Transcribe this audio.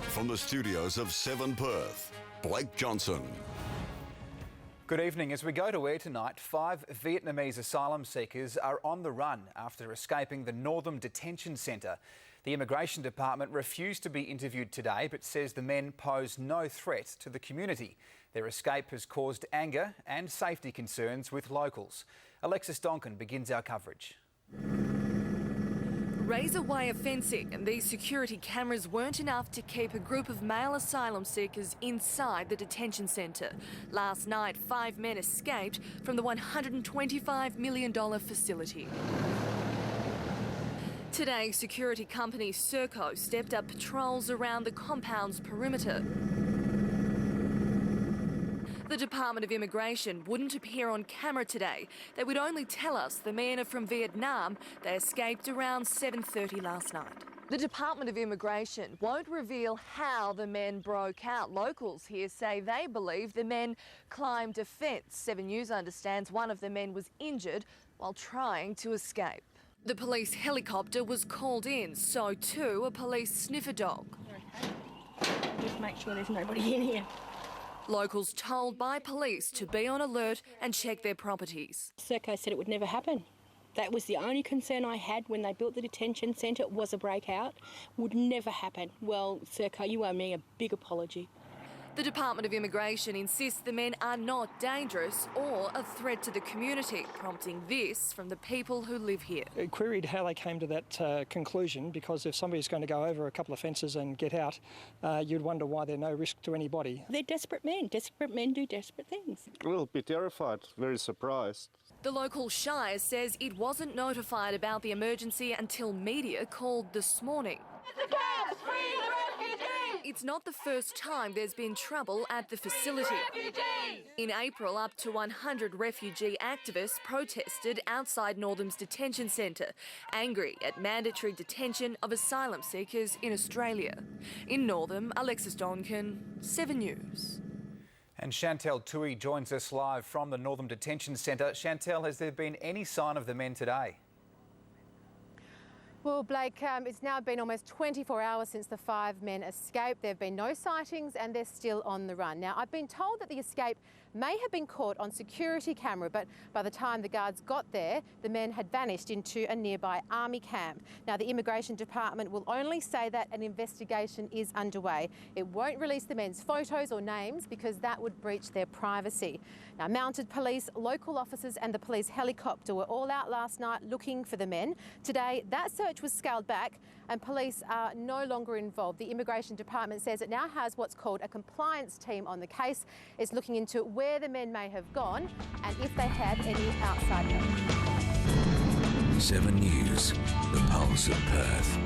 From the studios of 7 Perth, Blake Johnson. Good evening. As we go to air tonight, 5 Vietnamese asylum seekers are on the run after escaping the Northern Detention Centre. The Immigration Department refused to be interviewed today but says the men pose no threat to the community. Their escape has caused anger and safety concerns with locals. Alexis Donkin begins our coverage. Razor wire fencing and these security cameras weren't enough to keep a group of male asylum seekers inside the detention centre. Last night, 5 men escaped from the $125 million facility. Today, security company Serco stepped up patrols around the compound's perimeter. The Department of Immigration wouldn't appear on camera today. They would only tell us the men are from Vietnam. They escaped around 7:30 last night. The Department of Immigration won't reveal how the men broke out. Locals here say they believe the men climbed a fence. 7 News understands one of the men was injured while trying to escape. The police helicopter was called in, so too a police sniffer dog. Just make sure there's nobody in here. Locals told by police to be on alert and check their properties. Serco said it would never happen. That was the only concern I had when they built the detention centre, was a breakout. Would never happen. Well, Serco, you owe me a big apology. The Department of Immigration insists the men are not dangerous or a threat to the community, prompting this from the people who live here. I queried how they came to that conclusion, because if somebody's going to go over a couple of fences and get out, you'd wonder why they're no risk to anybody. They're desperate men. Desperate men do desperate things. A little bit terrified, very surprised. The local shire says it wasn't notified about the emergency until media called this morning. It's not the first time there's been trouble at the facility. In April, up to 100 refugee activists protested outside Northam's detention centre, angry at mandatory detention of asylum seekers in Australia. In Northam, Alexis Donkin, 7 News. And Chantel Tui joins us live from the Northern Detention Centre. Chantel, has there been any sign of the men today? Well, Blake, it's now been almost 24 hours since the 5 men escaped. There have been no sightings and they're still on the run. Now, I've been told that the escape may have been caught on security camera, but by the time the guards got there, the men had vanished into a nearby army camp. Now, the Immigration Department will only say that an investigation is underway. It won't release the men's photos or names because that would breach their privacy. Now, mounted police, local officers and the police helicopter were all out last night looking for the men. Today, that search was scaled back and police are no longer involved. The Immigration Department says it now has what's called a compliance team on the case. It's looking into where the men may have gone and if they had any outside help. 7 News, the pulse of Perth.